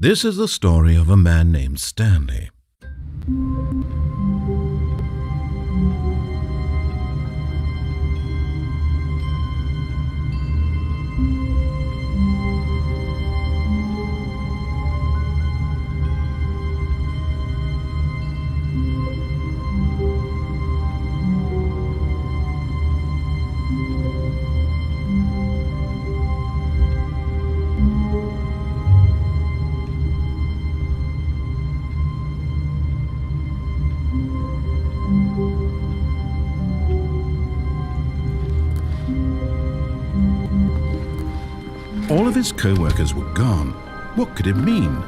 This is the story of a man named Stanley. All of his co-workers were gone. What could it mean?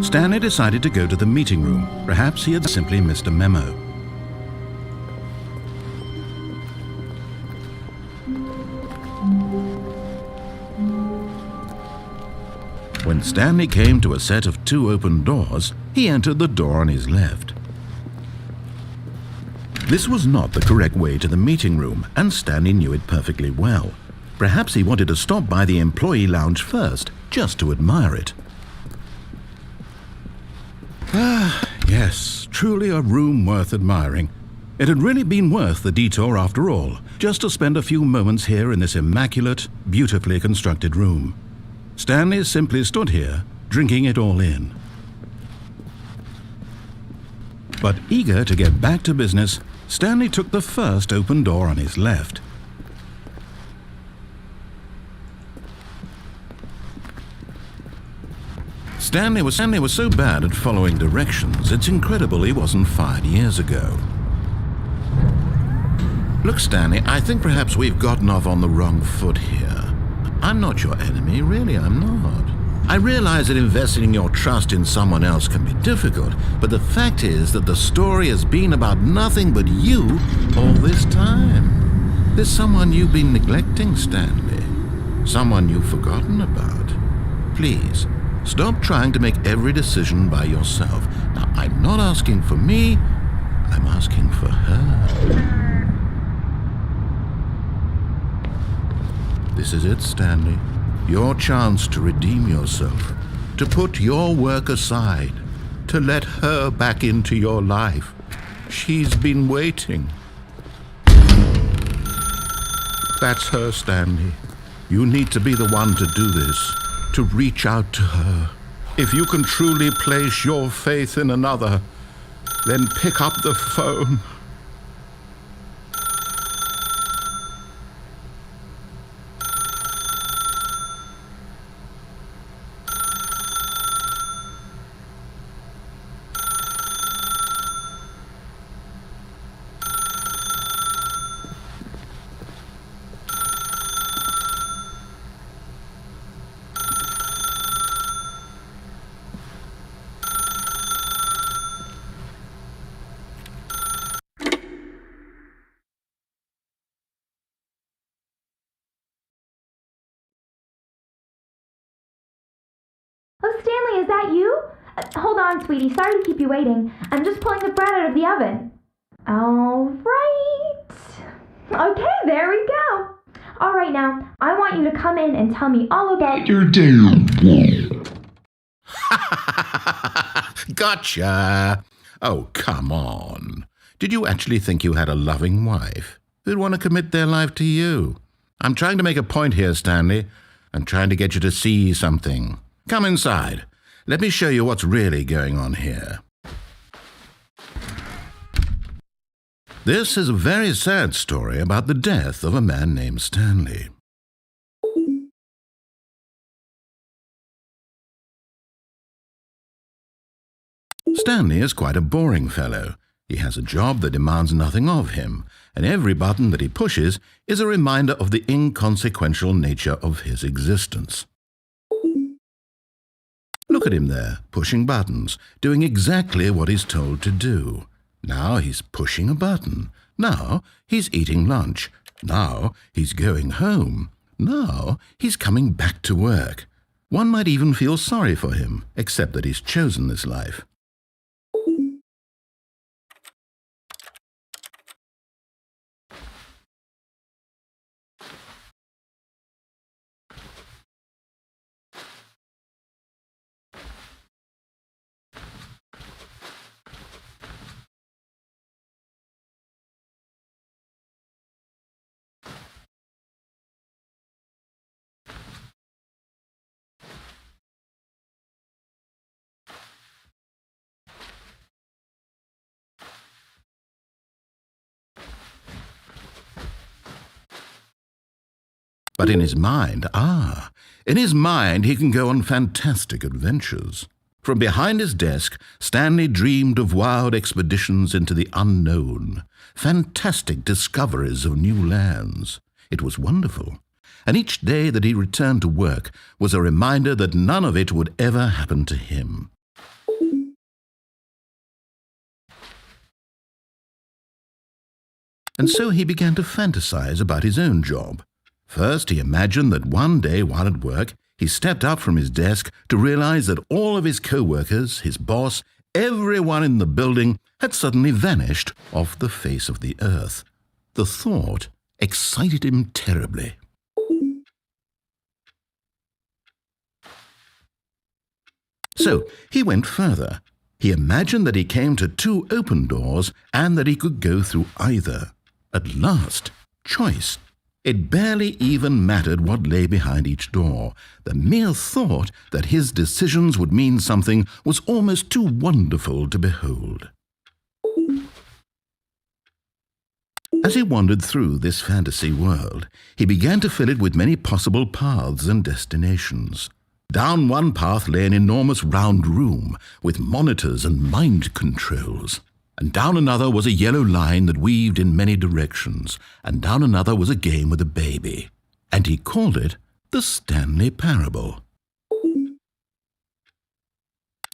Stanley decided to go to the meeting room. Perhaps he had simply missed a memo. When Stanley came to a set of 2 open doors, he entered the door on his left. This was not the correct way to the meeting room, and Stanley knew it perfectly well. Perhaps he wanted to stop by the employee lounge first, just to admire it. Yes, truly a room worth admiring. It had really been worth the detour after all, just to spend a few moments here in this immaculate, beautifully constructed room. Stanley simply stood here, drinking it all in. But eager to get back to business, Stanley took the first open door on his left. Stanley was so bad at following directions, it's incredible he wasn't fired years ago. Look, Stanley, I think perhaps we've gotten off on the wrong foot here. I'm not your enemy, really, I'm not. I realize that investing your trust in someone else can be difficult, but the fact is that the story has been about nothing but you all this time. There's someone you've been neglecting, Stanley. Someone you've forgotten about. Please, stop trying to make every decision by yourself. Now, I'm not asking for me, I'm asking for her. This is it, Stanley. Your chance to redeem yourself, to put your work aside, to let her back into your life. She's been waiting. That's her, Stanley. You need to be the one to do this, to reach out to her. If you can truly place your faith in another, then pick up the phone. Oh, Stanley, is that you? Hold on, sweetie. Sorry to keep you waiting. I'm just pulling the bread out of the oven. All right. Okay, there we go. All right, now, I want you to come in and tell me all about your day. Gotcha! Oh, come on. Did you actually think you had a loving wife who'd want to commit their life to you? I'm trying to make a point here, Stanley. I'm trying to get you to see something. Come inside. Let me show you what's really going on here. This is a very sad story about the death of a man named Stanley. Stanley is quite a boring fellow. He has a job that demands nothing of him, and every button that he pushes is a reminder of the inconsequential nature of his existence. Look at him there, pushing buttons, doing exactly what he's told to do. Now he's pushing a button. Now he's eating lunch. Now he's going home. Now he's coming back to work. One might even feel sorry for him, except that he's chosen this life. But in his mind, he can go on fantastic adventures. From behind his desk, Stanley dreamed of wild expeditions into the unknown, fantastic discoveries of new lands. It was wonderful, and each day that he returned to work was a reminder that none of it would ever happen to him. And so he began to fantasize about his own job. First, he imagined that one day while at work, he stepped up from his desk to realize that all of his co-workers, his boss, everyone in the building had suddenly vanished off the face of the earth. The thought excited him terribly. So he went further. He imagined that he came to 2 open doors and that he could go through either. At last, choice. It barely even mattered what lay behind each door. The mere thought that his decisions would mean something was almost too wonderful to behold. As he wandered through this fantasy world, he began to fill it with many possible paths and destinations. Down one path lay an enormous round room with monitors and mind controls. And down another was a yellow line that weaved in many directions, and down another was a game with a baby. And he called it the Stanley Parable.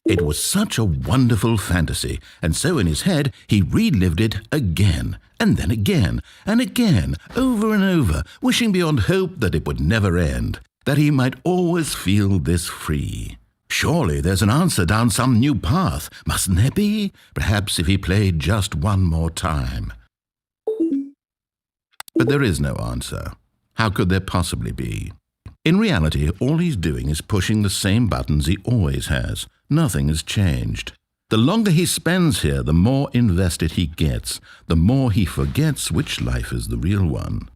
It was such a wonderful fantasy, and so in his head he relived it again, and then again, and again, over and over, wishing beyond hope that it would never end, that he might always feel this free. Surely there's an answer down some new path, mustn't there be? Perhaps if he played just one more time. But there is no answer. How could there possibly be? In reality, all he's doing is pushing the same buttons he always has. Nothing has changed. The longer he spends here, the more invested he gets, the more he forgets which life is the real one.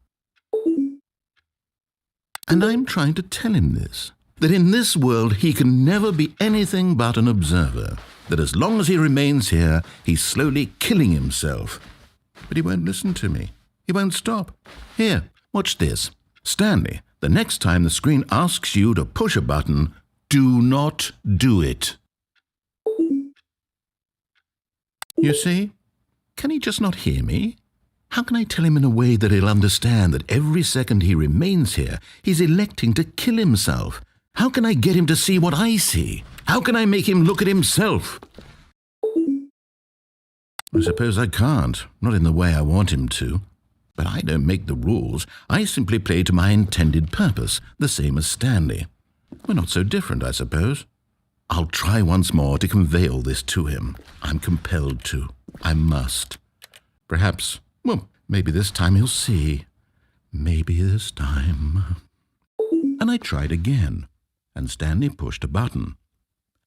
And I'm trying to tell him this, that in this world he can never be anything but an observer, that as long as he remains here, he's slowly killing himself. But he won't listen to me. He won't stop. Here, watch this. Stanley, the next time the screen asks you to push a button, do not do it. You see? Can he just not hear me? How can I tell him in a way that he'll understand that every second he remains here, he's electing to kill himself? How can I get him to see what I see? How can I make him look at himself? I suppose I can't, not in the way I want him to. But I don't make the rules. I simply play to my intended purpose, the same as Stanley. We're not so different, I suppose. I'll try once more to convey all this to him. I'm compelled to. I must. Perhaps, well, maybe this time he'll see. Maybe this time. And I tried again, and Stanley pushed a button.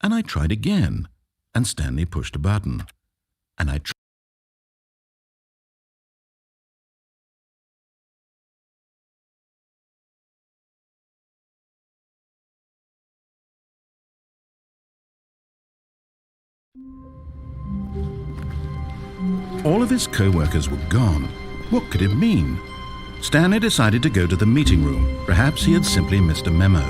And I tried again, and Stanley pushed a button. And I tried. All of his co-workers were gone. What could it mean? Stanley decided to go to the meeting room. Perhaps he had simply missed a memo.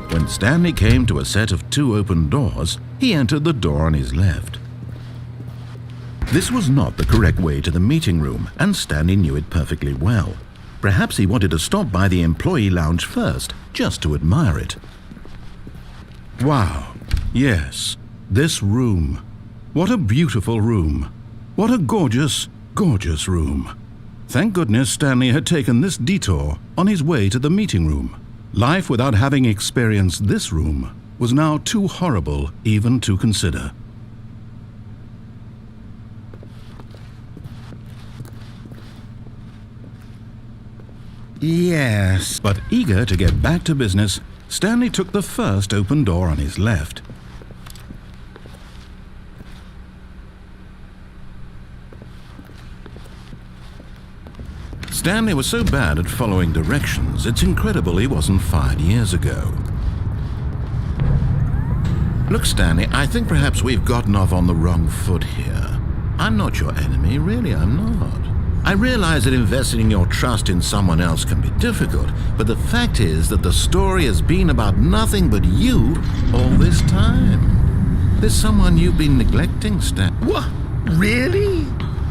When Stanley came to a set of 2 open doors, he entered the door on his left. This was not the correct way to the meeting room, and Stanley knew it perfectly well. Perhaps he wanted to stop by the employee lounge first, just to admire it. Wow, yes, this room. What a beautiful room. What a gorgeous, gorgeous room. Thank goodness Stanley had taken this detour on his way to the meeting room. Life without having experienced this room was now too horrible even to consider. Yes. But eager to get back to business, Stanley took the first open door on his left. Stanley was so bad at following directions, it's incredible he wasn't fired years ago. Look, Stanley, I think perhaps we've gotten off on the wrong foot here. I'm not your enemy, really, I'm not. I realize that investing your trust in someone else can be difficult, but the fact is that the story has been about nothing but you all this time. There's someone you've been neglecting, Stan. What? Really?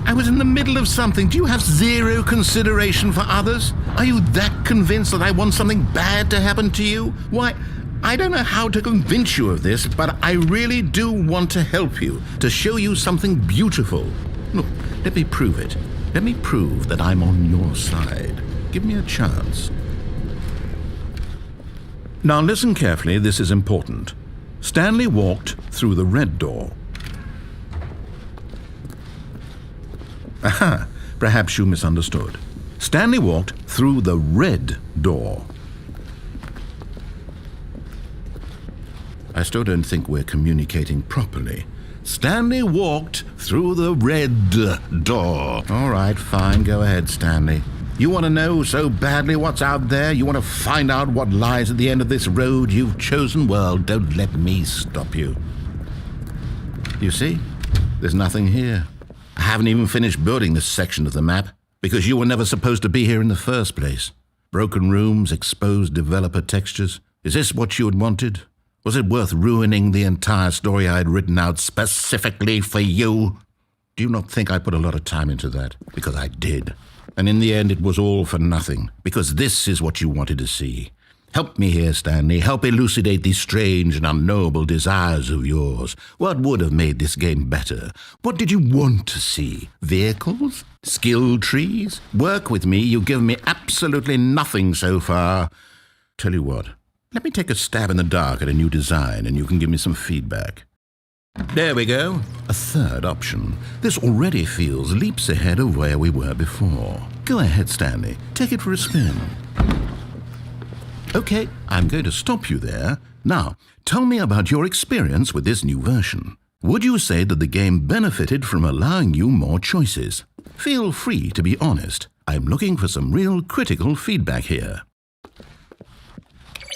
I was in the middle of something. Do you have zero consideration for others? Are you that convinced that I want something bad to happen to you? Why, I don't know how to convince you of this, but I really do want to help you, to show you something beautiful. Look, let me prove it. Let me prove that I'm on your side. Give me a chance. Now listen carefully, this is important. Stanley walked through the red door. Aha, perhaps you misunderstood. Stanley walked through the red door. I still don't think we're communicating properly. Stanley walked through the red door. All right, fine, go ahead, Stanley. You want to know so badly what's out there? You want to find out what lies at the end of this road you've chosen? Well, don't let me stop you. You see, there's nothing here. I haven't even finished building this section of the map, because you were never supposed to be here in the first place. Broken rooms, exposed developer textures. Is this what you had wanted? Was it worth ruining the entire story I had written out specifically for you? Do you not think I put a lot of time into that? Because I did. And in the end, it was all for nothing, because this is what you wanted to see. Help me here, Stanley. Help elucidate these strange and unknowable desires of yours. What would have made this game better? What did you want to see? Vehicles? Skill trees? Work with me. You've given me absolutely nothing so far. Tell you what, let me take a stab in the dark at a new design and you can give me some feedback. There we go. A third option. This already feels leaps ahead of where we were before. Go ahead, Stanley. Take it for a spin. Okay, I'm going to stop you there. Now, tell me about your experience with this new version. Would you say that the game benefited from allowing you more choices? Feel free to be honest. I'm looking for some real critical feedback here.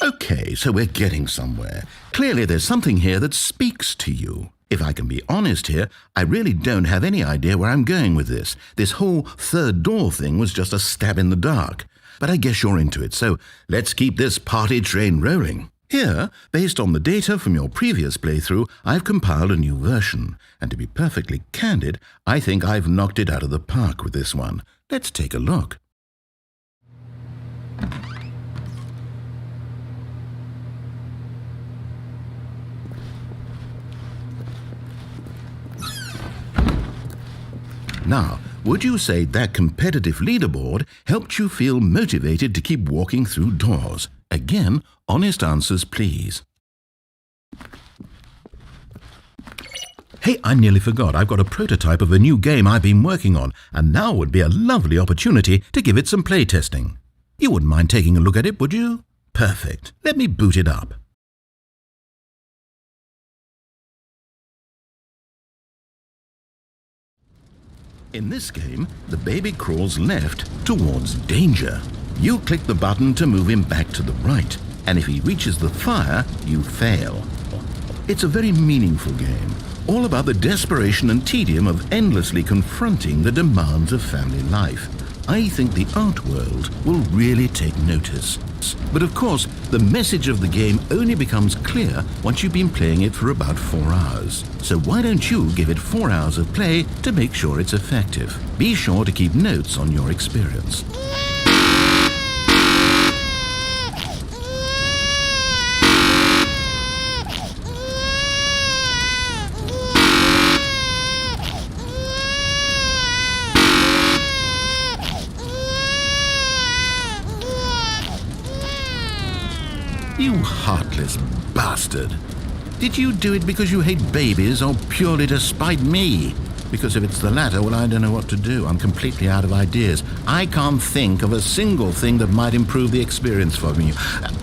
Okay, so we're getting somewhere. Clearly there's something here that speaks to you. If I can be honest here, I really don't have any idea where I'm going with this. This whole third door thing was just a stab in the dark. But I guess you're into it, so let's keep this party train rolling. Here, based on the data from your previous playthrough, I've compiled a new version. And to be perfectly candid, I think I've knocked it out of the park with this one. Let's take a look. Now, would you say that competitive leaderboard helped you feel motivated to keep walking through doors? Again, honest answers, please. Hey, I nearly forgot. I've got a prototype of a new game I've been working on, and now would be a lovely opportunity to give it some playtesting. You wouldn't mind taking a look at it, would you? Perfect. Let me boot it up. In this game, the baby crawls left towards danger. You click the button to move him back to the right, and if he reaches the fire, you fail. It's a very meaningful game, all about the desperation and tedium of endlessly confronting the demands of family life. I think the art world will really take notice. But of course, the message of the game only becomes clear once you've been playing it for about 4 hours. So why don't you give it 4 hours of play to make sure it's effective? Be sure to keep notes on your experience. You heartless bastard. Did you do it because you hate babies or purely to spite me? Because if it's the latter, well, I don't know what to do. I'm completely out of ideas. I can't think of a single thing that might improve the experience for me.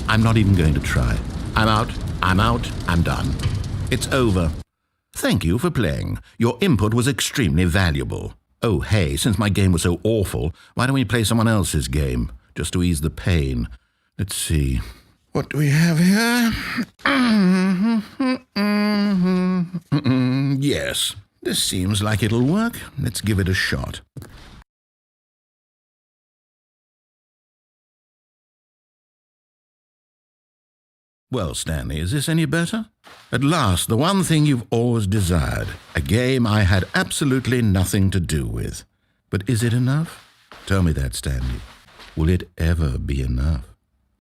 I'm not even going to try. I'm out, I'm done. It's over. Thank you for playing. Your input was extremely valuable. Oh, hey, since my game was so awful, why don't we play someone else's game, just to ease the pain? Let's see. What do we have here? Yes, this seems like it'll work. Let's give it a shot. Well, Stanley, is this any better? At last, the one thing you've always desired. A game I had absolutely nothing to do with. But is it enough? Tell me that, Stanley. Will it ever be enough?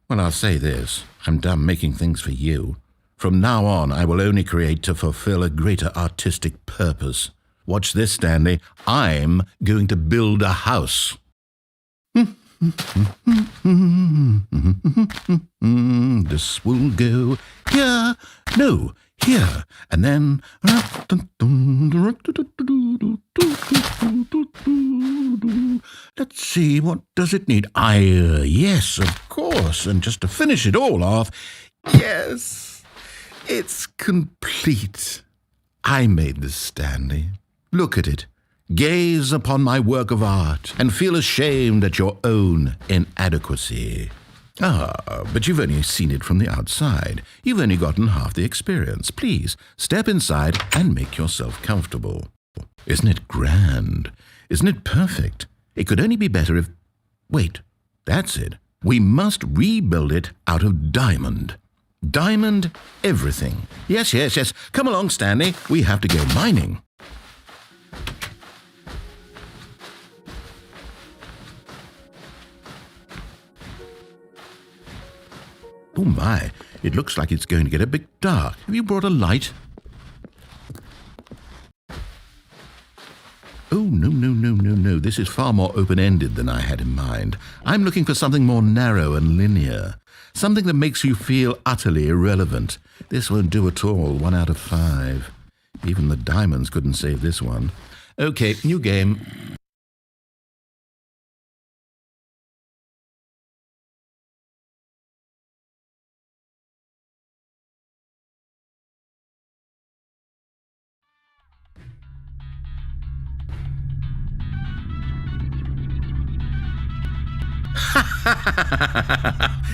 Well, I'll say this. I'm done making things for you. From now on, I will only create to fulfill a greater artistic purpose. Watch this, Stanley. I'm going to build a house. This will go here, no, here, and then... Let's see, what does it need? Yes, of course, and just to finish it all off, yes, it's complete. I made this, Stanley. Look at it. Gaze upon my work of art and feel ashamed at your own inadequacy. But you've only seen it from the outside. You've only gotten half the experience. Please, step inside and make yourself comfortable. Isn't it grand? Isn't it perfect? It could only be better if... Wait, that's it. We must rebuild it out of diamond. Diamond everything. Yes. Come along, Stanley. We have to go mining. Oh my, it looks like it's going to get a bit dark. Have you brought a light? Oh, no. This is far more open-ended than I had in mind. I'm looking for something more narrow and linear. Something that makes you feel utterly irrelevant. This won't do at all. 1 out of 5. Even the diamonds couldn't save this one. Okay, new game.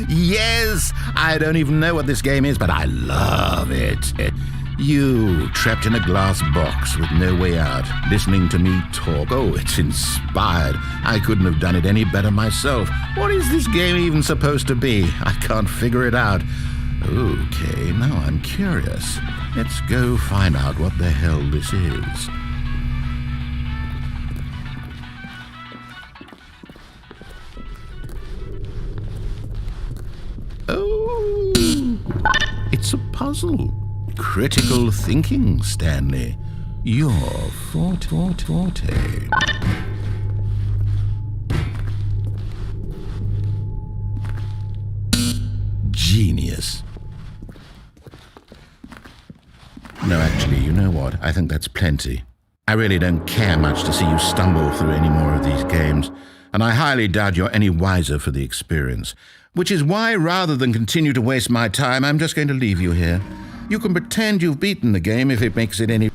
Yes! I don't even know what this game is, but I love it. You, trapped in a glass box with no way out, listening to me talk. Oh, it's inspired. I couldn't have done it any better myself. What is this game even supposed to be? I can't figure it out. Okay, now I'm curious. Let's go find out what the hell this is. Oh, it's a puzzle. Critical thinking, Stanley. Your forte. Genius. No, actually, you know what? I think that's plenty. I really don't care much to see you stumble through any more of these games, and I highly doubt you're any wiser for the experience. Which is why, rather than continue to waste my time, I'm just going to leave you here. You can pretend you've beaten the game if it makes it any...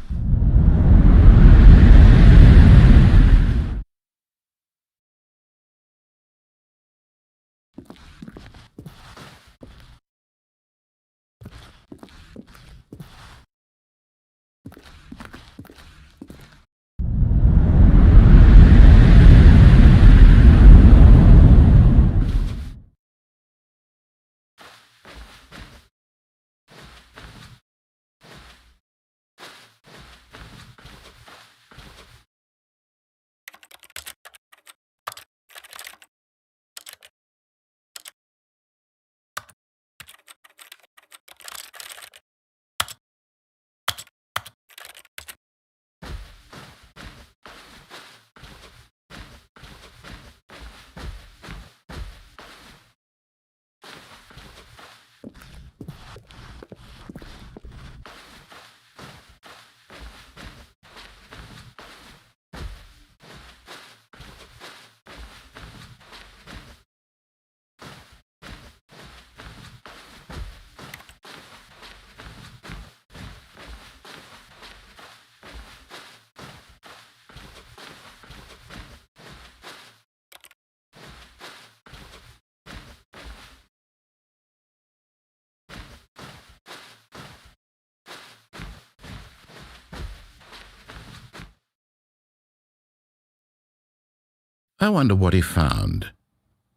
I wonder what he found.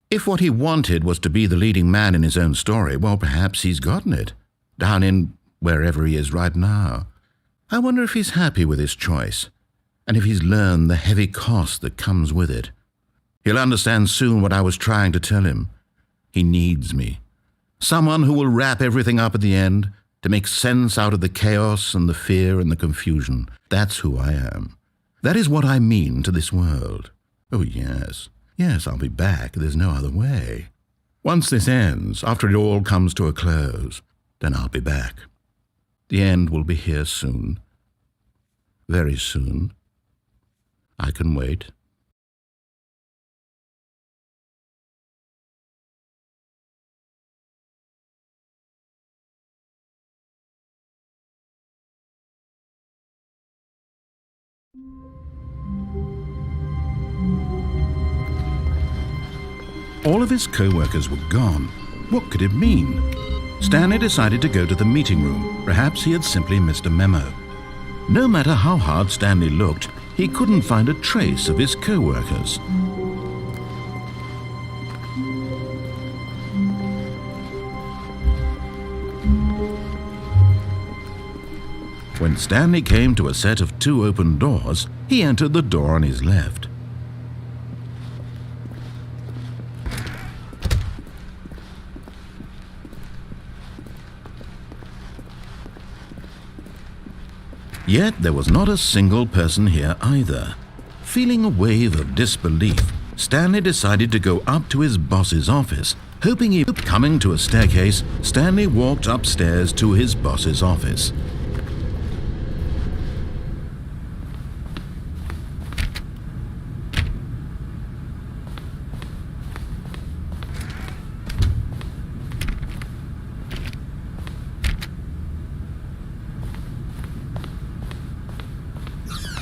If what he wanted was to be the leading man in his own story, well, perhaps he's gotten it, down in wherever he is right now. I wonder if he's happy with his choice, and if he's learned the heavy cost that comes with it. He'll understand soon what I was trying to tell him. He needs me. Someone who will wrap everything up at the end, to make sense out of the chaos and the fear and the confusion. That's who I am. That is what I mean to this world. Oh, yes. Yes, I'll be back. There's no other way. Once this ends, after it all comes to a close, then I'll be back. The end will be here soon. Very soon. I can wait. All of his co-workers were gone. What could it mean? Stanley decided to go to the meeting room. Perhaps he had simply missed a memo. No matter how hard Stanley looked, he couldn't find a trace of his co-workers. When Stanley came to a set of 2 open doors, he entered the door on his left. Yet there was not a single person here either. Feeling a wave of disbelief, Stanley decided to go up to his boss's office, hoping he... Coming to a staircase, Stanley walked upstairs to his boss's office.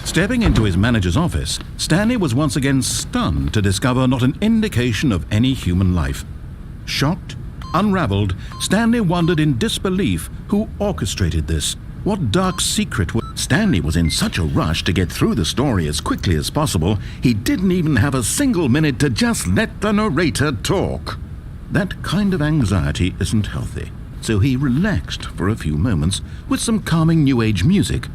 Stepping into his manager's office, Stanley was once again stunned to discover not an indication of any human life. Shocked, unraveled, Stanley wondered in disbelief who orchestrated this. What dark secret was... Stanley was in such a rush to get through the story as quickly as possible, he didn't even have a single minute to just let the narrator talk. That kind of anxiety isn't healthy, so he relaxed for a few moments with some calming New Age music.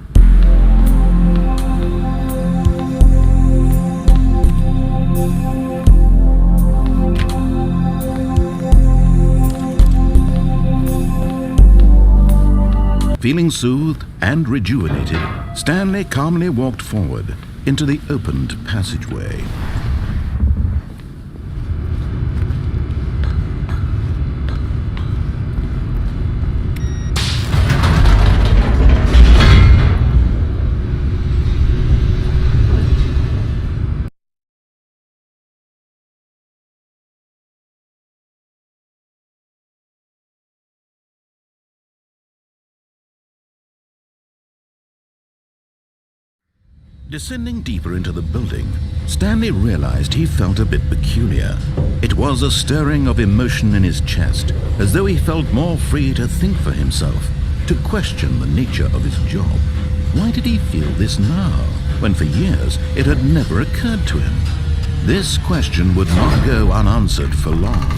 Feeling soothed and rejuvenated, Stanley calmly walked forward into the opened passageway. Descending deeper into the building, Stanley realized he felt a bit peculiar. It was a stirring of emotion in his chest, as though he felt more free to think for himself, to question the nature of his job. Why did he feel this now, when for years it had never occurred to him? This question would not go unanswered for long.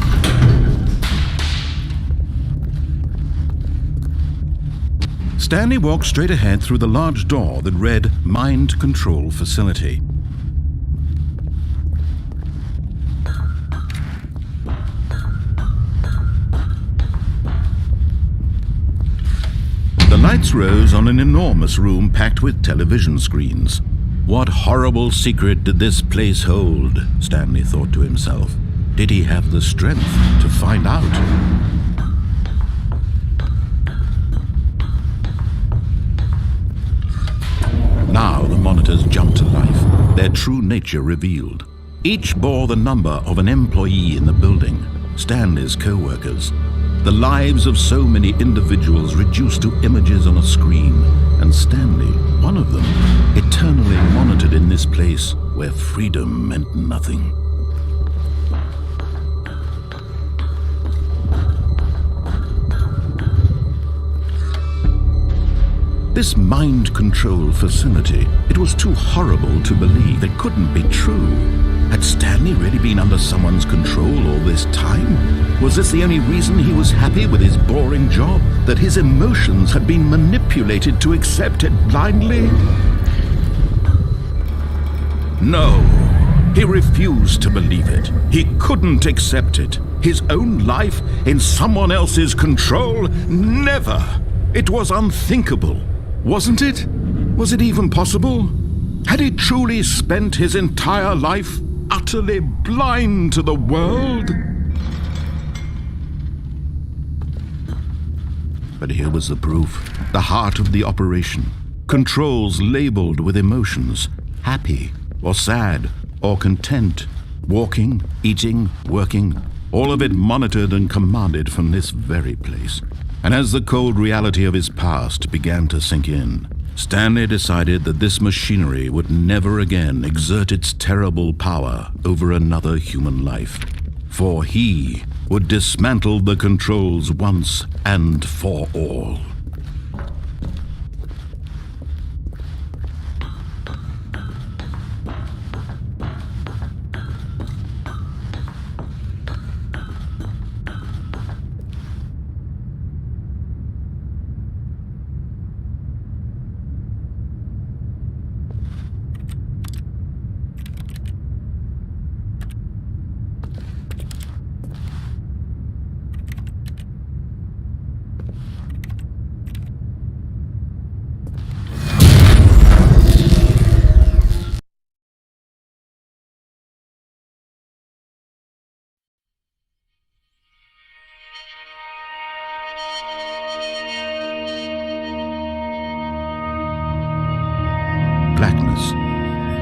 Stanley walked straight ahead through the large door that read Mind Control Facility. The lights rose on an enormous room packed with television screens. What horrible secret did this place hold? Stanley thought to himself. Did he have the strength to find out? Now the monitors jumped to life, their true nature revealed. Each bore the number of an employee in the building, Stanley's co-workers. The lives of so many individuals reduced to images on a screen, and Stanley, one of them, eternally monitored in this place where freedom meant nothing. This mind control facility, it was too horrible to believe. It couldn't be true. Had Stanley really been under someone's control all this time? Was this the only reason he was happy with his boring job? That his emotions had been manipulated to accept it blindly? No, he refused to believe it. He couldn't accept it. His own life in someone else's control? Never! It was unthinkable, wasn't it? Was it even possible? Had he truly spent his entire life utterly blind to the world? But here was the proof, the heart of the operation. Controls labeled with emotions, happy or sad or content, walking, eating, working, all of it monitored and commanded from this very place. And as the cold reality of his past began to sink in, Stanley decided that this machinery would never again exert its terrible power over another human life. For he would dismantle the controls once and for all. Blackness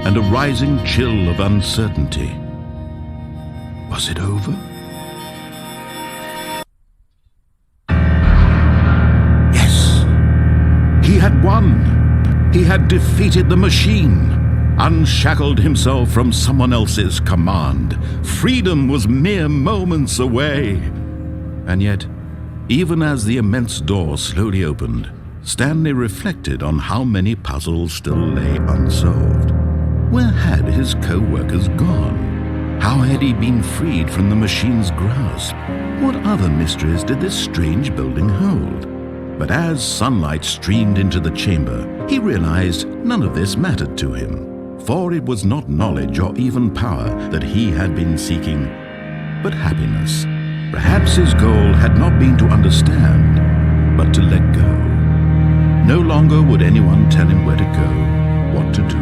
and a rising chill of uncertainty. Was it over? Yes! He had won! He had defeated the machine, unshackled himself from someone else's command. Freedom was mere moments away. And yet, even as the immense door slowly opened, Stanley reflected on how many puzzles still lay unsolved. Where had his co-workers gone? How had he been freed from the machine's grasp? What other mysteries did this strange building hold? But as sunlight streamed into the chamber, he realized none of this mattered to him, for it was not knowledge or even power that he had been seeking, but happiness. Perhaps his goal had not been to understand, but to let go. No longer would anyone tell him where to go, what to do,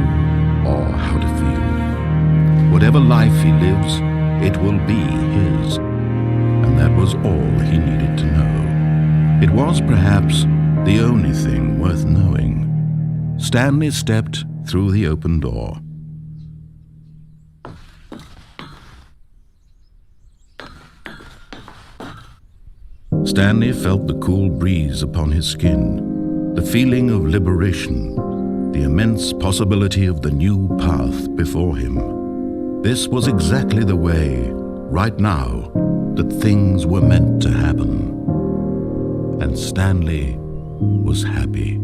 or how to feel. Whatever life he lives, it will be his. And that was all he needed to know. It was perhaps the only thing worth knowing. Stanley stepped through the open door. Stanley felt the cool breeze upon his skin, the feeling of liberation, the immense possibility of the new path before him. This was exactly the way, right now, that things were meant to happen. And Stanley was happy.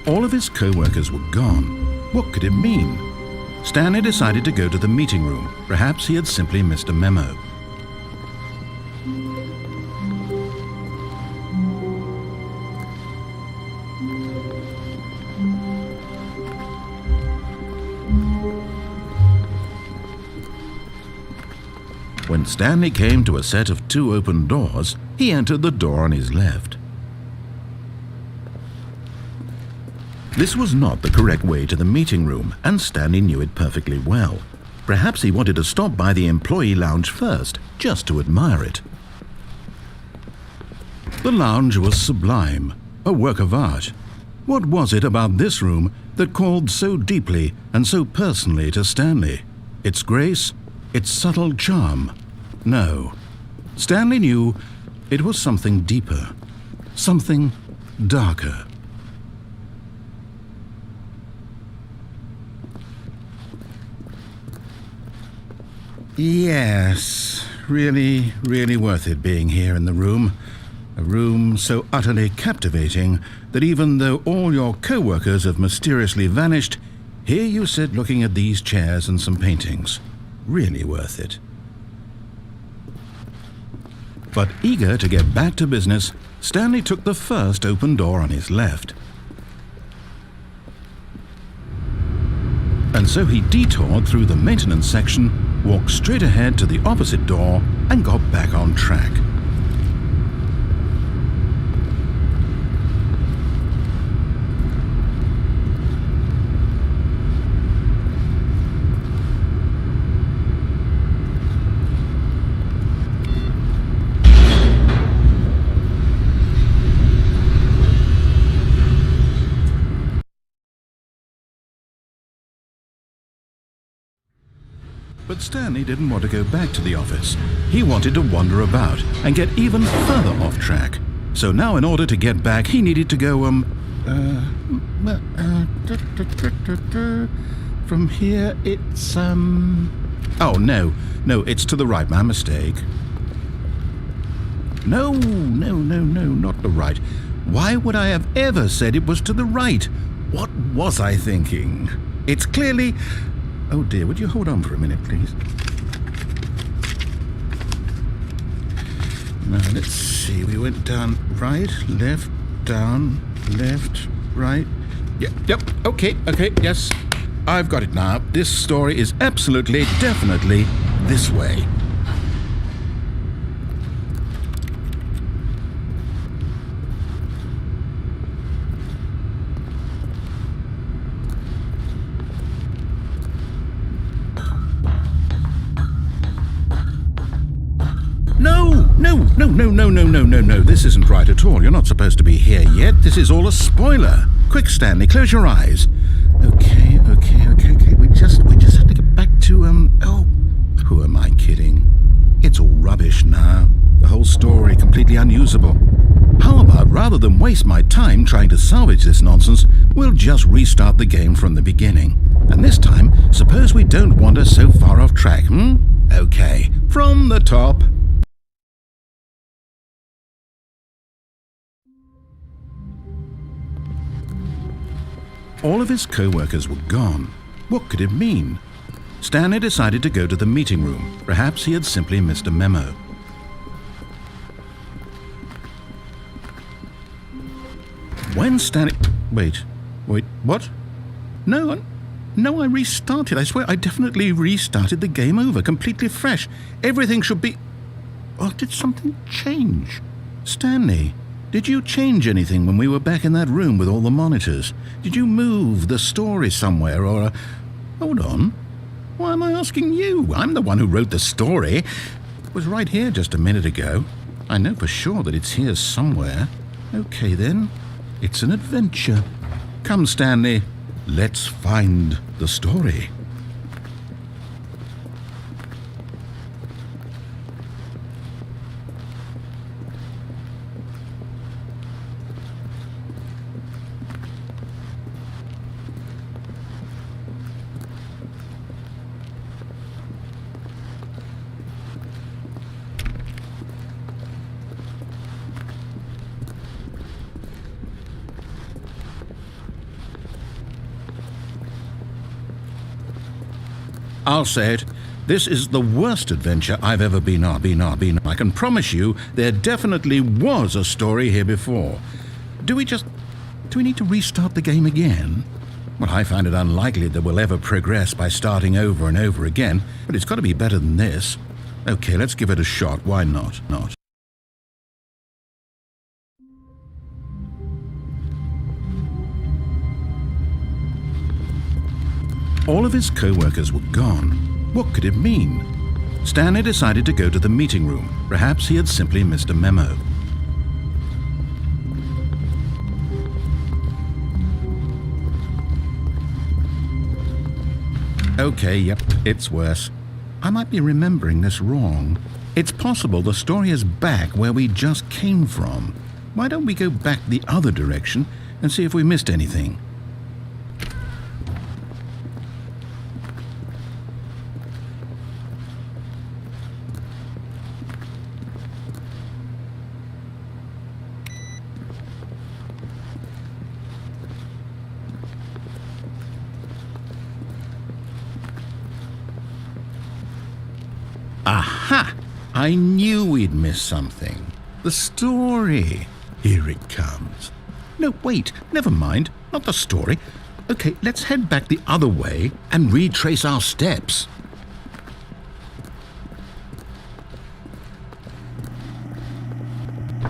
All of his co-workers were gone. What could it mean? Stanley decided to go to the meeting room. Perhaps he had simply missed a memo. When Stanley came to a set of 2 open doors, he entered the door on his left. This was not the correct way to the meeting room, and Stanley knew it perfectly well. Perhaps he wanted to stop by the employee lounge first, just to admire it. The lounge was sublime, a work of art. What was it about this room that called so deeply and so personally to Stanley? Its grace? Its subtle charm? No. Stanley knew it was something deeper, something darker. Yes, really, really worth it being here in the room. A room so utterly captivating that even though all your co-workers have mysteriously vanished, here you sit looking at these chairs and some paintings. Really worth it. But eager to get back to business, Stanley took the first open door on his left. And so he detoured through the maintenance section, walked straight ahead to the opposite door, and got back on track. But Stanley didn't want to go back to the office. He wanted to wander about and get even further off track. So now in order to get back, he needed to go, from here it's, oh, no, it's to the right, my mistake. No, not the right. Why would I have ever said it was to the right? What was I thinking? It's clearly... Oh dear, would you hold on for a minute, please? Now, let's see. We went down right, left, down, left, right. Yep, okay, yes. I've got it now. This story is absolutely, definitely this way. No, this isn't right at all. You're not supposed to be here yet. This is all a spoiler. Quick, Stanley, close your eyes. Okay. We just have to get back to, oh, who am I kidding? It's all rubbish now. The whole story completely unusable. How about, rather than waste my time trying to salvage this nonsense, we'll just restart the game from the beginning. And this time, suppose we don't wander so far off track, Okay, from the top. All of his co-workers were gone. What could it mean? Stanley decided to go to the meeting room. Perhaps he had simply missed a memo. When Stanley... Wait, what? No, I restarted. I swear I definitely restarted the game over, completely fresh. Everything should be... Oh, did something change? Stanley... Did you change anything when we were back in that room with all the monitors? Did you move the story somewhere or... Hold on. Why am I asking you? I'm the one who wrote the story. It was right here just a minute ago. I know for sure that it's here somewhere. Okay then. It's an adventure. Come, Stanley. Let's find the story. I'll say it. This is the worst adventure I've ever been on. I can promise you there definitely was a story here before. Do we need to restart the game again? Well, I find it unlikely that we'll ever progress by starting over and over again, but it's got to be better than this. Okay, let's give it a shot. Why not? All of his co-workers were gone. What could it mean? Stanley decided to go to the meeting room. Perhaps he had simply missed a memo. Okay, yep, it's worse. I might be remembering this wrong. It's possible the story is back where we just came from. Why don't we go back the other direction and see if we missed anything? Aha! I knew we'd miss something. The story. Here it comes. No, wait, never mind. Not the story. Okay, let's head back the other way and retrace our steps.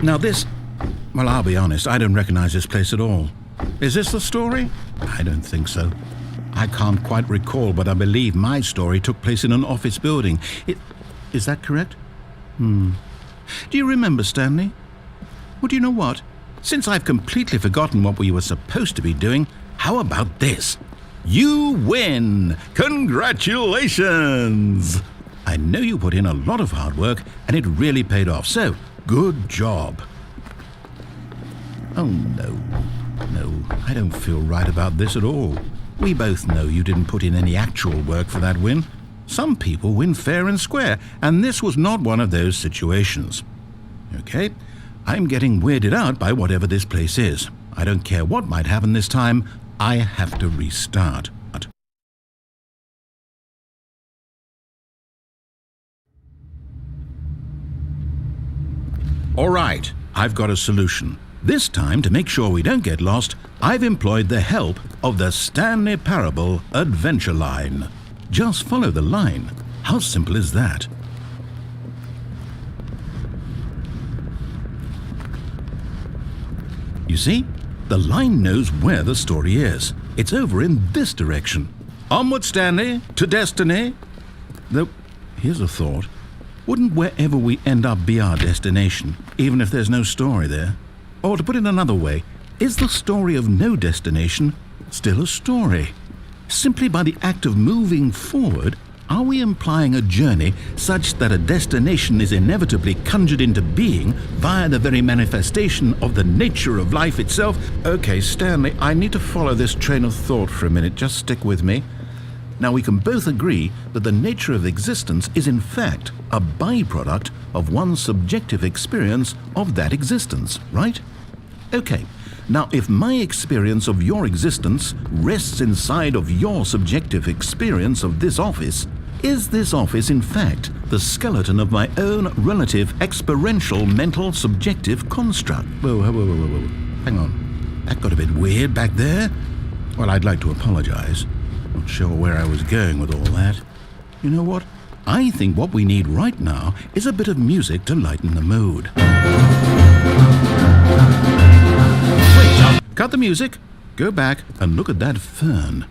Now this... Well, I'll be honest, I don't recognize this place at all. Is this the story? I don't think so. I can't quite recall, but I believe my story took place in an office building. Is that correct? Do you remember, Stanley? Well, do you know what? Since I've completely forgotten what we were supposed to be doing, how about this? You win! Congratulations! I know you put in a lot of hard work, and it really paid off, so good job. Oh, no. No, I don't feel right about this at all. We both know you didn't put in any actual work for that win. Some people win fair and square, and this was not one of those situations. Okay, I'm getting weirded out by whatever this place is. I don't care what might happen this time, I have to restart. All right, I've got a solution. This time, to make sure we don't get lost, I've employed the help of the Stanley Parable Adventure Line. Just follow the line. How simple is that? You see, the line knows where the story is. It's over in this direction. Onward, Stanley, to destiny. Though, here's a thought. Wouldn't wherever we end up be our destination, even if there's no story there? Or to put it another way, is the story of no destination still a story? Simply by the act of moving forward, are we implying a journey such that a destination is inevitably conjured into being via the very manifestation of the nature of life itself? Okay, Stanley, I need to follow this train of thought for a minute. Just stick with me. Now, we can both agree that the nature of existence is in fact a byproduct of one's subjective experience of that existence, right? Okay, now if my experience of your existence rests inside of your subjective experience of this office, is this office in fact the skeleton of my own relative experiential mental subjective construct? Whoa. Hang on. That got a bit weird back there. Well, I'd like to apologize. Not sure where I was going with all that. You know what? I think what we need right now is a bit of music to lighten the mood. Wait, cut the music. Go back and look at that fern.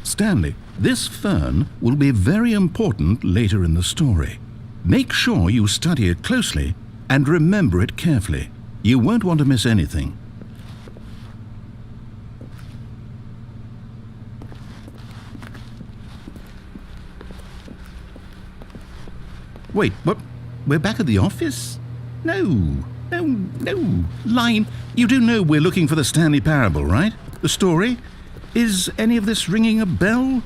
Stanley, this fern will be very important later in the story. Make sure you study it closely and remember it carefully. You won't want to miss anything. Wait, what? We're back at the office? No. Line, you do know we're looking for the Stanley Parable, right? The story? Is any of this ringing a bell?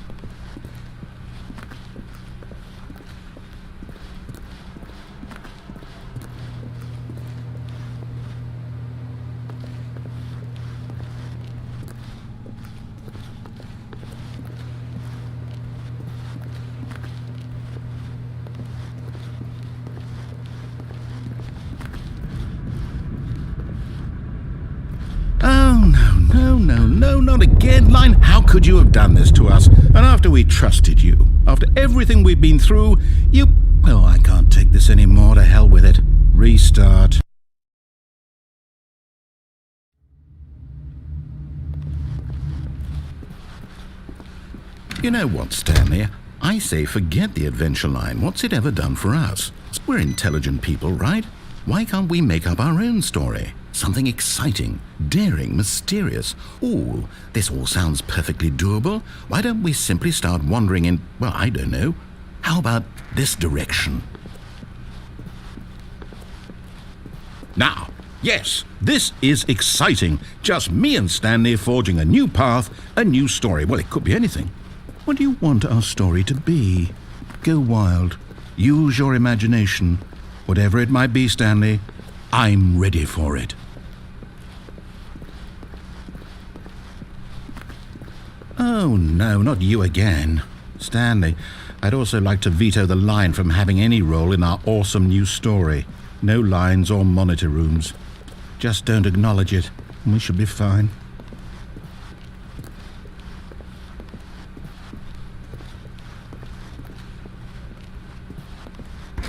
No, not again, Line. How could you have done this to us? And after we trusted you, after everything we've been through, you... Oh, I can't take this anymore. To hell with it. Restart. You know what, Stanley? I say forget the adventure line. What's it ever done for us? We're intelligent people, right? Why can't we make up our own story? Something exciting, daring, mysterious. Ooh, this all sounds perfectly doable. Why don't we simply start wandering in, well, I don't know. How about this direction? Now, yes, this is exciting. Just me and Stanley forging a new path, a new story. Well, it could be anything. What do you want our story to be? Go wild. Use your imagination. Whatever it might be, Stanley, I'm ready for it. Oh, no, not you again. Stanley, I'd also like to veto the line from having any role in our awesome new story. No lines or monitor rooms. Just don't acknowledge it, and we should be fine.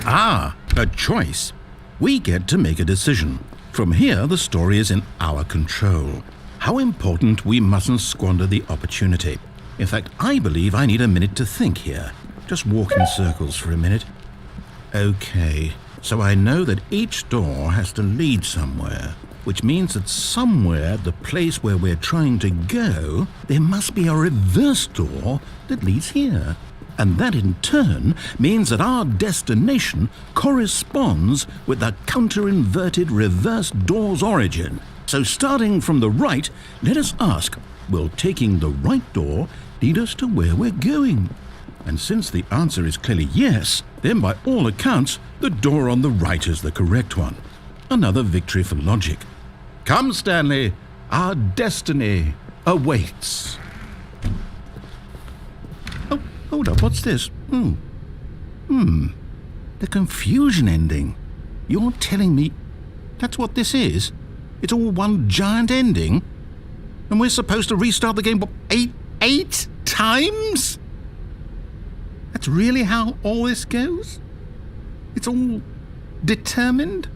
Ah, a choice. We get to make a decision. From here, the story is in our control. How important we mustn't squander the opportunity. In fact, I believe I need a minute to think here. Just walk in circles for a minute. Okay, so I know that each door has to lead somewhere, which means that somewhere at the place where we're trying to go, there must be a reverse door that leads here. And that in turn means that our destination corresponds with the counter-inverted reverse door's origin. So starting from the right, let us ask, will taking the right door lead us to where we're going? And since the answer is clearly yes, then by all accounts, the door on the right is the correct one. Another victory for logic. Come, Stanley, our destiny awaits. Oh, hold up, what's this? The confusion ending. You're telling me that's what this is? It's all one giant ending? And we're supposed to restart the game, what, eight times? That's really how all this goes? It's all determined?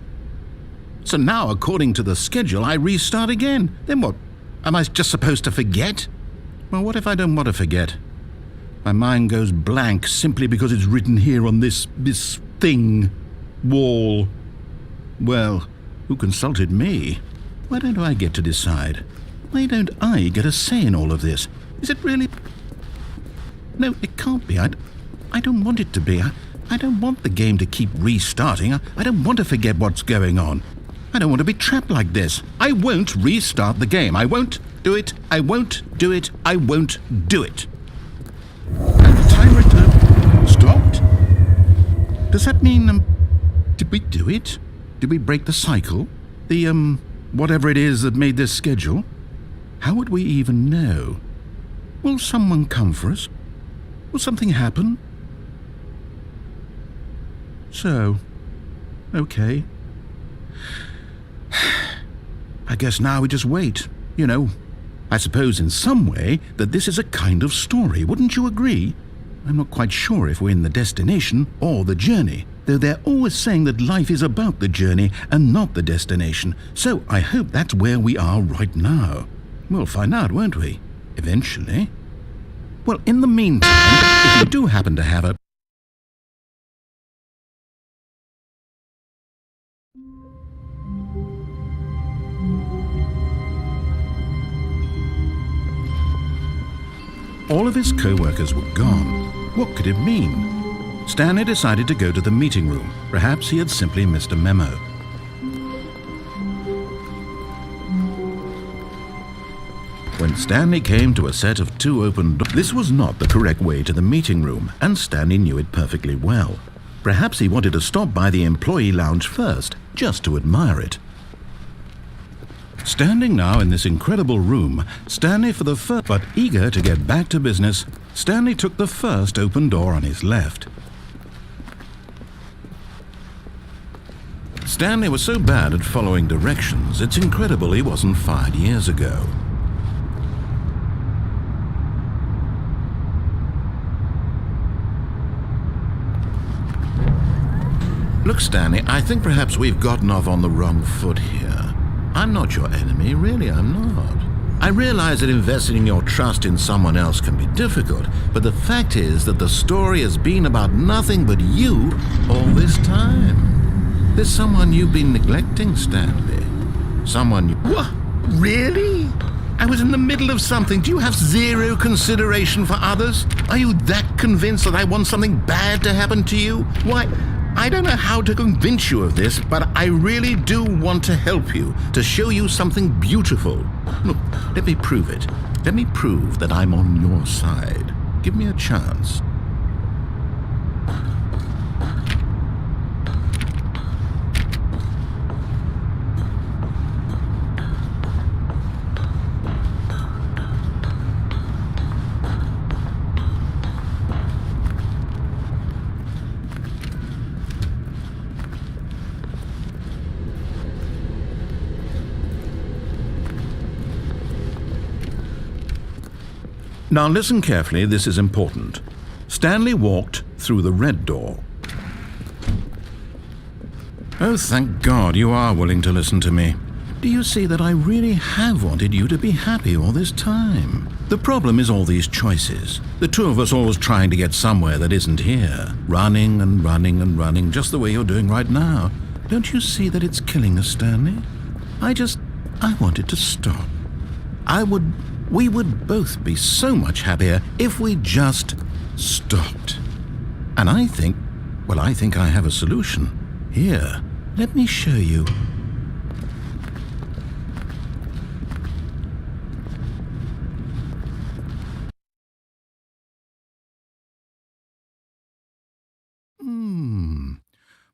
So now, according to the schedule, I restart again. Then what? Am I just supposed to forget? Well, what if I don't want to forget? My mind goes blank simply because it's written here on this thing, wall. Well, who consulted me? Why don't I get to decide? Why don't I get a say in all of this? Is it really? No, it can't be. I don't want it to be. I don't want the game to keep restarting. I don't want to forget what's going on. I don't want to be trapped like this. I won't restart the game. I won't do it. I won't do it. I won't do it. And the timer stopped? Does that mean, did we do it? Did we break the cycle? The, whatever it is that made this schedule? How would we even know? Will someone come for us? Will something happen? So, okay. I guess now we just wait, you know. I suppose in some way that this is a kind of story, wouldn't you agree? I'm not quite sure if we're in the destination or the journey, though they're always saying that life is about the journey and not the destination, so I hope that's where we are right now. We'll find out, won't we? Eventually. Well, in the meantime, if you do happen to have a... All of his co-workers were gone. What could it mean? Stanley decided to go to the meeting room. Perhaps he had simply missed a memo. When Stanley came to a set of 2 open doors, this was not the correct way to the meeting room, and Stanley knew it perfectly well. Perhaps he wanted to stop by the employee lounge first, just to admire it. Standing now in this incredible room, Stanley for the first, but eager to get back to business, Stanley took the first open door on his left. Stanley was so bad at following directions, it's incredible he wasn't fired years ago. Look, Stanley, I think perhaps we've gotten off on the wrong foot here. I'm not your enemy, really I'm not. I realize that investing your trust in someone else can be difficult, but the fact is that the story has been about nothing but you all this time. There's someone you've been neglecting, Stanley. Someone you... What? Really? I was in the middle of something. Do you have zero consideration for others? Are you that convinced that I want something bad to happen to you? Why... I don't know how to convince you of this, but I really do want to help you, to show you something beautiful. Look, let me prove it. Let me prove that I'm on your side. Give me a chance. Now listen carefully, this is important. Stanley walked through the red door. Oh, thank God you are willing to listen to me. Do you see that I really have wanted you to be happy all this time? The problem is all these choices. The two of us always trying to get somewhere that isn't here. Running and running and running, just the way you're doing right now. Don't you see that it's killing us, Stanley? I wanted to stop. We would both be so much happier if we just stopped. And I think I have a solution. Here, let me show you.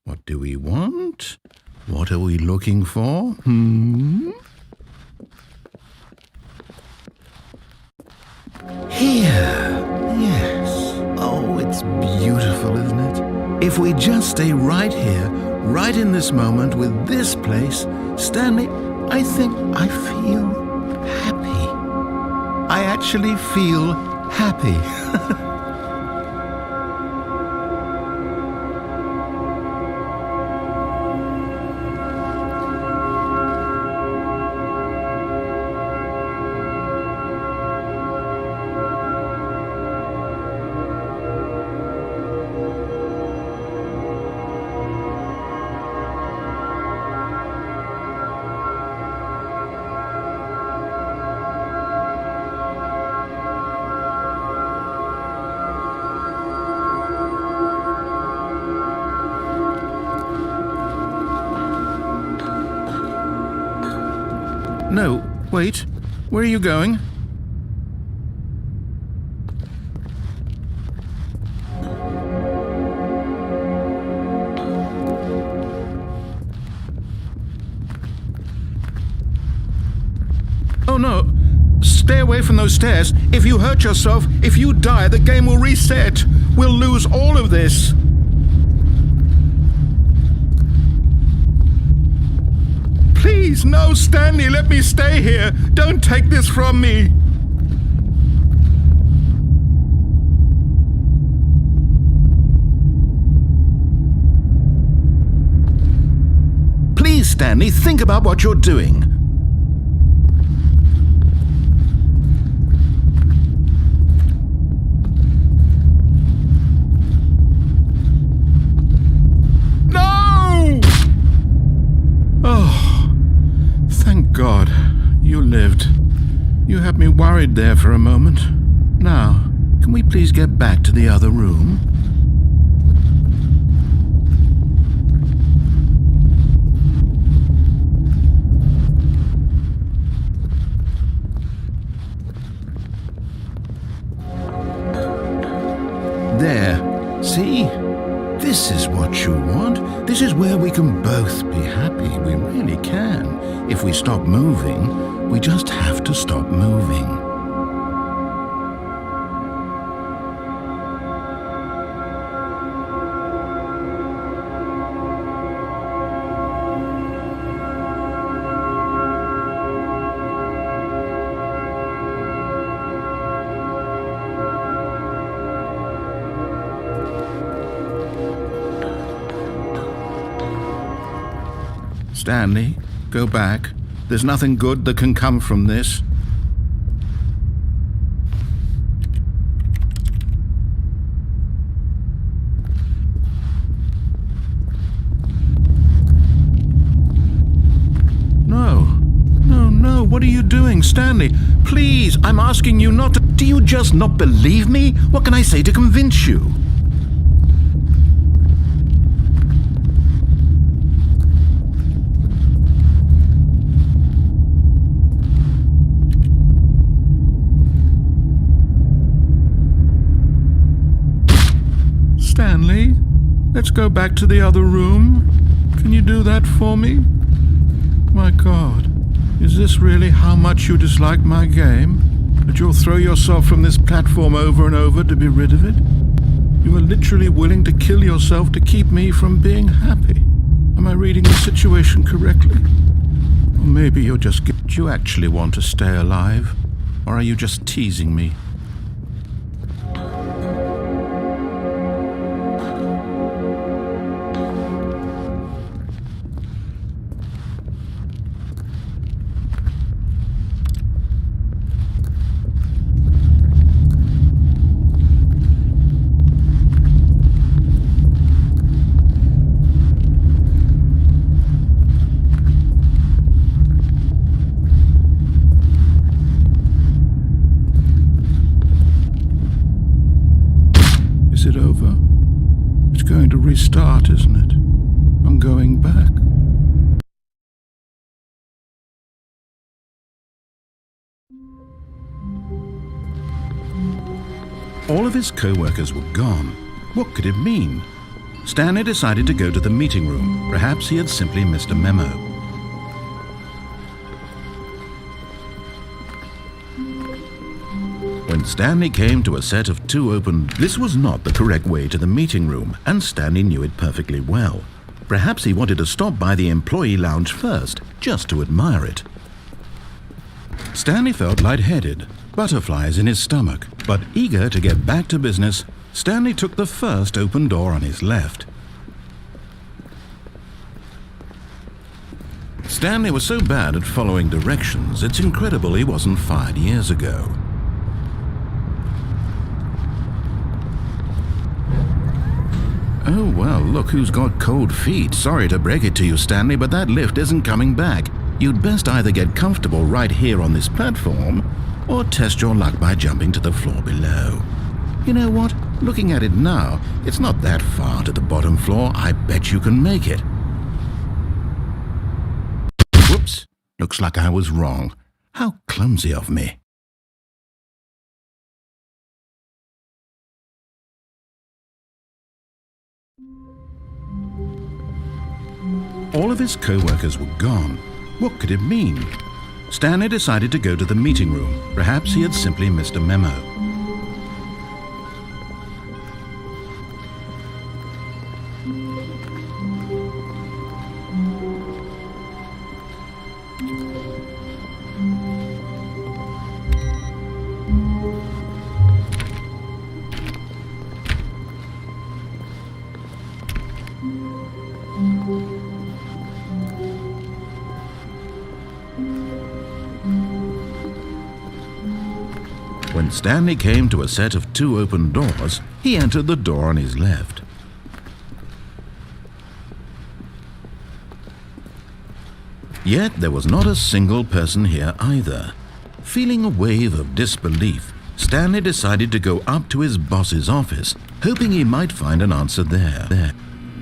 What do we want? What are we looking for? Here. Yes. Oh, it's beautiful, isn't it? If we just stay right here, right in this moment with this place, Stanley, I think I feel happy. I actually feel happy. No, wait. Where are you going? Oh no! Stay away from those stairs. If you hurt yourself, if you die, the game will reset. We'll lose all of this. Please, no, Stanley, let me stay here. Don't take this from me. Please, Stanley, think about what you're doing. No! Oh. Thank God, you lived. You had me worried there for a moment. Now, can we please get back to the other room? There, see? This is what you want. This is where we can both be happy. We really can. If we stop moving, we just have to stop moving. Stanley, go back. There's nothing good that can come from this. No, what are you doing, Stanley? Please, I'm asking you not to... Do you just not believe me? What can I say to convince you? Stanley, let's go back to the other room. Can you do that for me? My God, is this really how much you dislike my game? That you'll throw yourself from this platform over and over to be rid of it? You are literally willing to kill yourself to keep me from being happy. Am I reading the situation correctly? Or maybe you're just... Do you actually want to stay alive? Or are you just teasing me? start, isn't it? I'm going back. All of his co-workers were gone. What could it mean? Stanley decided to go to the meeting room. Perhaps he had simply missed a memo. When Stanley came to a set of 2 open, this was not the correct way to the meeting room, and Stanley knew it perfectly well. Perhaps he wanted to stop by the employee lounge first, just to admire it. Stanley felt lightheaded, butterflies in his stomach, but eager to get back to business, Stanley took the first open door on his left. Stanley was so bad at following directions, it's incredible he wasn't fired years ago. Oh well, look who's got cold feet. Sorry to break it to you, Stanley, but that lift isn't coming back. You'd best either get comfortable right here on this platform, or test your luck by jumping to the floor below. You know what? Looking at it now, it's not that far to the bottom floor. I bet you can make it. Whoops. Looks like I was wrong. How clumsy of me. All of his co-workers were gone. What could it mean? Stanley decided to go to the meeting room. Perhaps he had simply missed a memo. When Stanley came to a set of 2 open doors, he entered the door on his left. Yet there was not a single person here either. Feeling a wave of disbelief, Stanley decided to go up to his boss's office, hoping he might find an answer there.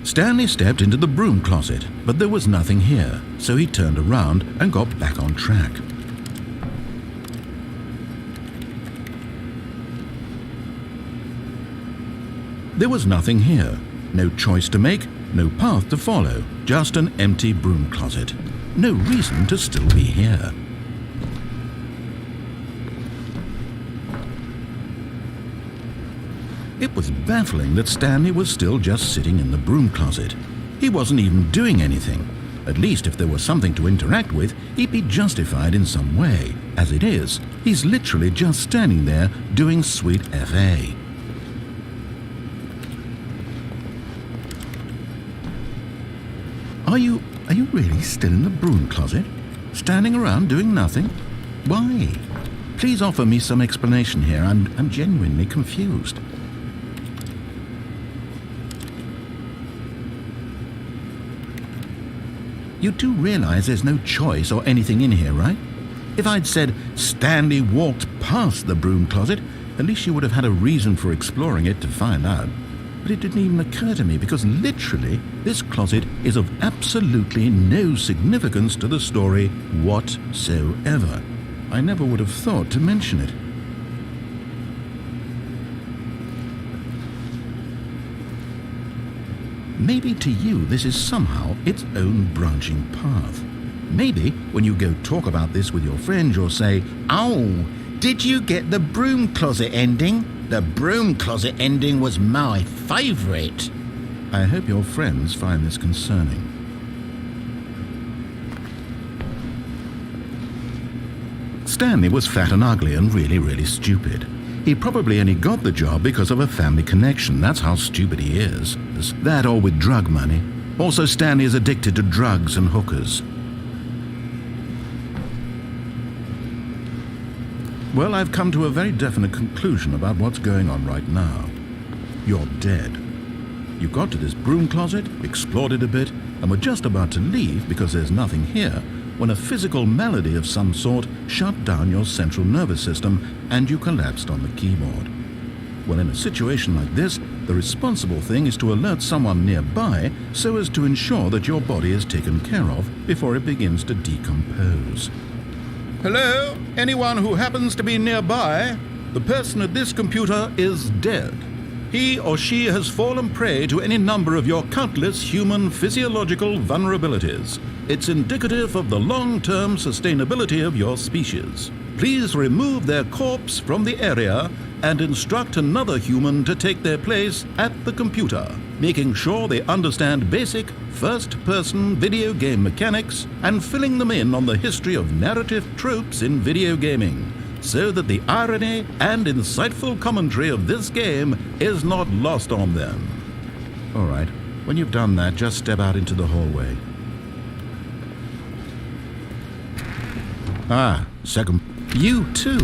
Stanley stepped into the broom closet, but there was nothing here, so he turned around and got back on track. There was nothing here. No choice to make, no path to follow, just an empty broom closet. No reason to still be here. It was baffling that Stanley was still just sitting in the broom closet. He wasn't even doing anything. At least if there was something to interact with, he'd be justified in some way. As it is, he's literally just standing there doing sweet FA. Are you really still in the broom closet? Standing around doing nothing? Why? Please offer me some explanation here. I'm genuinely confused. You do realize there's no choice or anything in here, right? If I'd said Stanley walked past the broom closet, at least you would have had a reason for exploring it to find out. But it didn't even occur to me because literally this closet is of absolutely no significance to the story whatsoever. I never would have thought to mention it. Maybe to you this is somehow its own branching path. Maybe when you go talk about this with your friends you'll say, "Oh, did you get the broom closet ending? The broom closet ending was my favourite." I hope your friends find this concerning. Stanley was fat and ugly and really stupid. He probably only got the job because of a family connection. That's how stupid he is. That or with drug money. Also, Stanley is addicted to drugs and hookers. Well, I've come to a very definite conclusion about what's going on right now. You're dead. You got to this broom closet, explored it a bit, and were just about to leave because there's nothing here when a physical malady of some sort shut down your central nervous system and you collapsed on the keyboard. Well, in a situation like this, The responsible thing is to alert someone nearby so as to ensure that your body is taken care of before it begins to decompose. Hello? Anyone who happens to be nearby? The person at this computer is dead. He or she has fallen prey to any number of your countless human physiological vulnerabilities. It's indicative of the long-term sustainability of your species. Please remove their corpse from the area and instruct another human to take their place at the computer, making sure they understand basic first-person video game mechanics and filling them in on the history of narrative tropes in video gaming, so that the irony and insightful commentary of this game is not lost on them. All right, when you've done that, just step out into the hallway. Second. You too?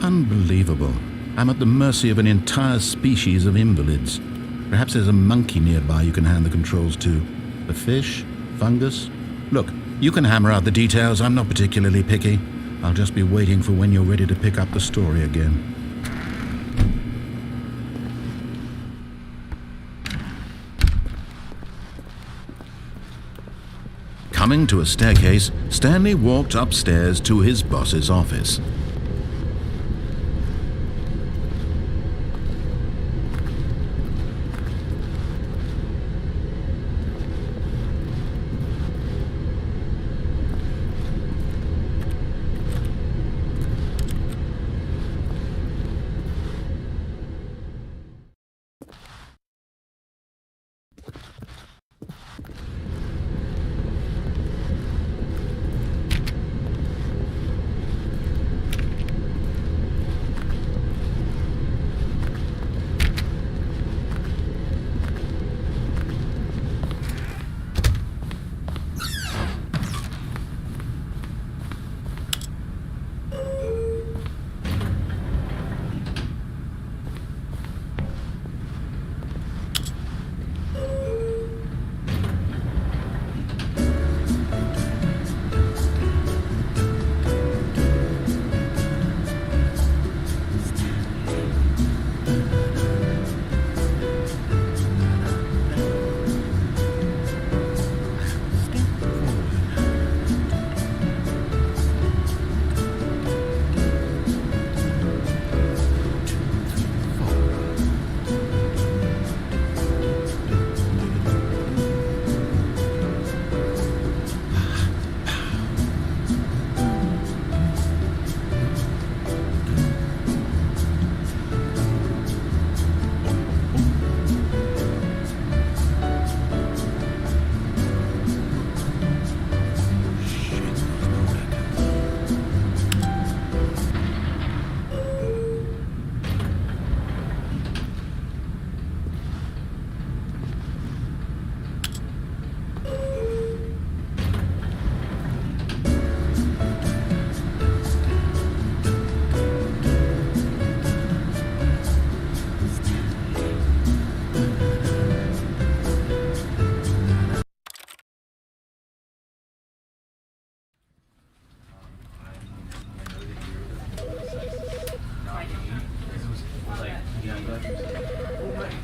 Unbelievable. I'm at the mercy of an entire species of invalids. Perhaps there's a monkey nearby you can hand the controls to. A fish? Fungus? Look, you can hammer out the details. I'm not particularly picky. I'll just be waiting for when you're ready to pick up the story again. Coming to a staircase, Stanley walked upstairs to his boss's office.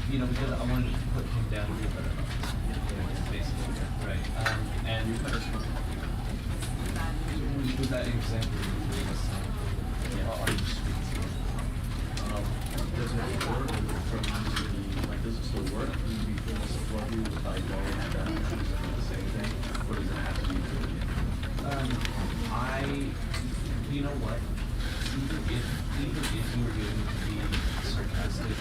You know, because I wanted to put him down here, but basically, right? And with that example, are you sweet? Does it work like does it still work? Do you feel this love you with like going and the same thing? Or does it have to be you know what? Even if you were going to be sarcastic